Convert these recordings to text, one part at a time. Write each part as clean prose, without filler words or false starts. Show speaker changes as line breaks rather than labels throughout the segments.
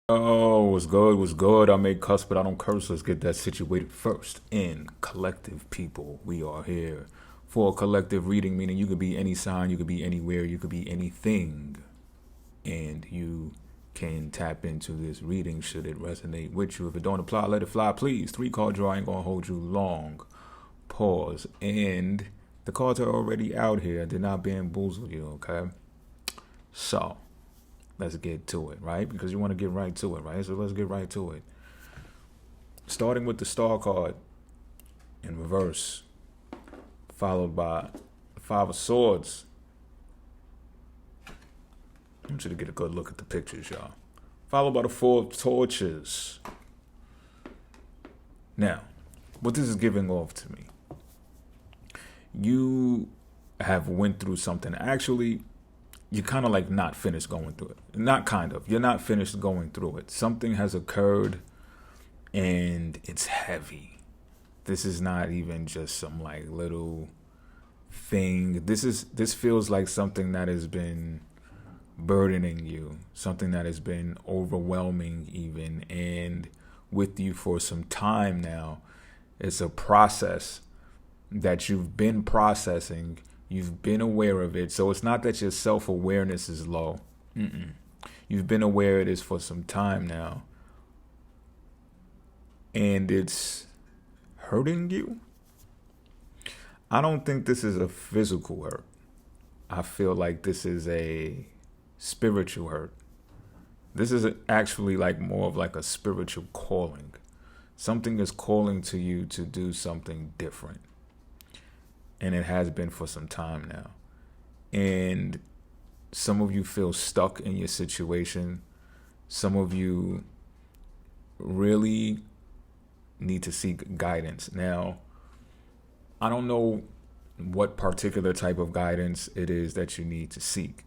Oh, what's good? What's good? I may cuss, but I don't curse. Let's get that situated first. In collective people, we are here for a collective reading, meaning you could be any sign, you could be anywhere, you could be anything, and you can tap into this reading should it resonate with you. If it don't apply, let it fly, please. 3 card draw ain't gonna hold you long. Pause. And the cards are already out here. I did not bamboozle you, okay? So, let's get to it, right? Because you want to get right to it, right? So let's get right to it. Starting with the star card in reverse, followed by the 5 of Swords. I want you to get a good look at the pictures, y'all. Followed by the 4 of Torches. Now, what this is giving off to me, you have went through something. Actually, you're kind of like not finished going through it. Not kind of. You're not finished going through it. Something has occurred and it's heavy. This is not even just some like little thing. This feels like something that has been burdening you, something that has been overwhelming even and with you for some time now. It's a process that you've been processing. You've been aware of it. So it's not that your self-awareness is low. You've been aware of this for some time now. And it's hurting you. I don't think this is a physical hurt. I feel like this is a spiritual hurt. This is actually like more of like a spiritual calling. Something is calling to you to do something different. And it has been for some time now. And some of you feel stuck in your situation. Some of you really need to seek guidance. Now, I don't know what particular type of guidance it is that you need to seek,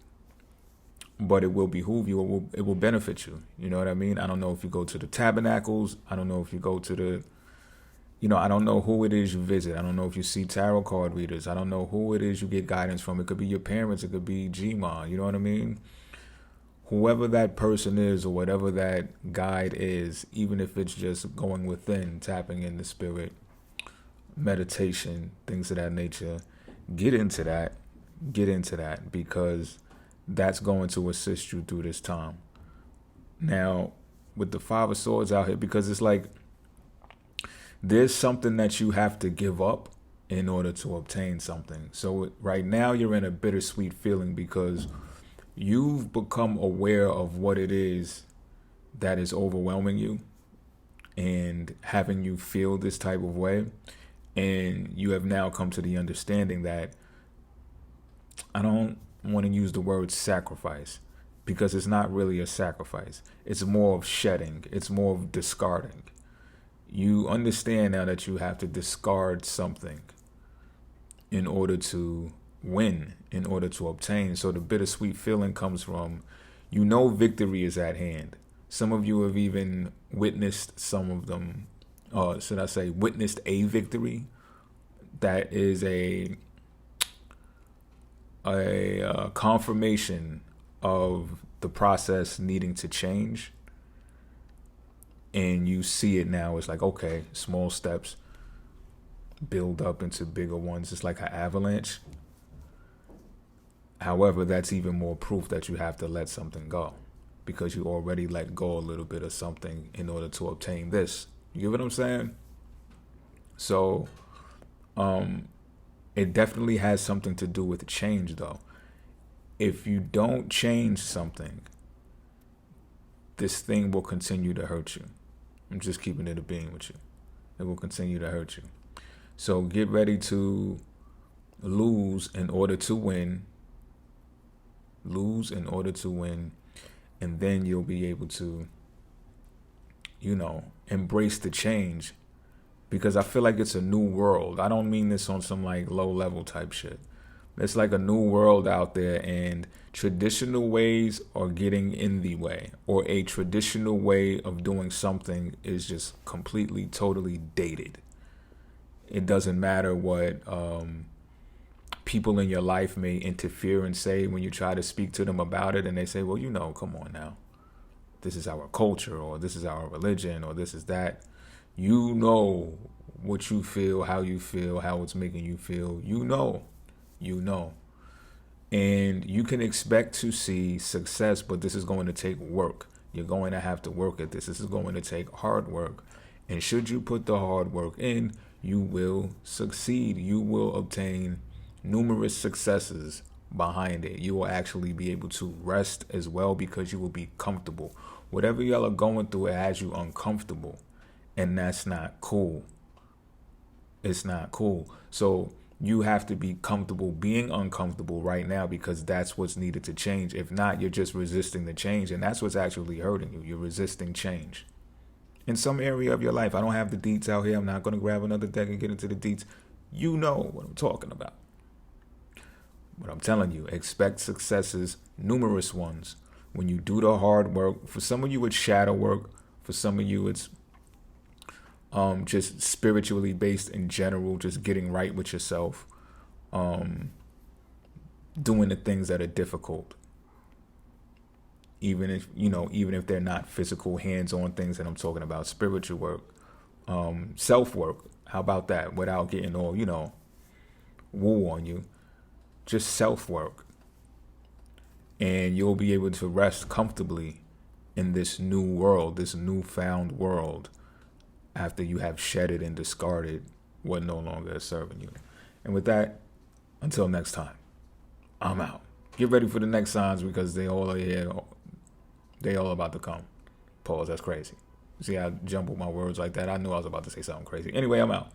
but it will behoove you. It will benefit you. You know what I mean? I don't know if you go to the tabernacles. I don't know if you go to the I don't know who it is you visit. I don't know if you see tarot card readers. I don't know who it is you get guidance from. It could be your parents. It could be Gma. You know what I mean? Whoever that person is or whatever that guide is, even if it's just going within, tapping in the spirit, meditation, things of that nature, get into that. Get into that because that's going to assist you through this time. Now, with the 5 of Swords out here, because it's like, there's something that you have to give up in order to obtain something. So right now you're in a bittersweet feeling because you've become aware of what it is that is overwhelming you and having you feel this type of way. And you have now come to the understanding that I don't want to use the word sacrifice because it's not really a sacrifice. It's more of shedding. It's more of discarding. You understand now that you have to discard something in order to win, in order to obtain. So the bittersweet feeling comes from, victory is at hand. Some of you have even witnessed some of them, witnessed a victory that is a confirmation of the process needing to change. And you see it now. It's like, okay, small steps build up into bigger ones. It's like an avalanche. However, that's even more proof that you have to let something go because you already let go a little bit of something in order to obtain this. You get what I'm saying? So, it definitely has something to do with change, though. If you don't change something, this thing will continue to hurt you. I'm just keeping it a being with you. It will continue to hurt you. So get ready to lose in order to win. Lose in order to win. And then you'll be able to, embrace the change. Because I feel like it's a new world. I don't mean this on some like low level type shit. It's like a new world out there and traditional ways are getting in the way, or a traditional way of doing something is just completely, totally dated. It doesn't matter what people in your life may interfere and say when you try to speak to them about it, and they say, well, come on now. this is our culture, or this is our religion, or this is that. You know what you feel, how it's making you feel. You know. And you can expect to see success, but this is going to take work. You're going to have to work at this. This is going to take hard work. And should you put the hard work in, you will succeed. You will obtain numerous successes behind it. You will actually be able to rest as well because you will be comfortable. Whatever y'all are going through, it has you uncomfortable. And that's not cool. It's not cool. So you have to be comfortable being uncomfortable right now because that's what's needed to change. If not, you're just resisting the change. And that's what's actually hurting you. You're resisting change. In some area of your life, I don't have the deets out here. I'm not going to grab another deck and get into the deets. You know what I'm talking about. But I'm telling you, expect successes, numerous ones. When you do the hard work, for some of you it's shadow work. For some of you it's just spiritually based in general, just getting right with yourself, doing the things that are difficult. Even if they're not physical, hands-on things that I'm talking about, spiritual work, self-work. How about that? Without getting all, woo on you. Just self-work. And you'll be able to rest comfortably in this new world, this newfound world, after you have shedded and discarded what no longer is serving you. And with that, until next time, I'm out. Get ready for the next signs because they all are here. They all about to come. Pause, that's crazy. See how I jumbled my words like that? I knew I was about to say something crazy. Anyway, I'm out.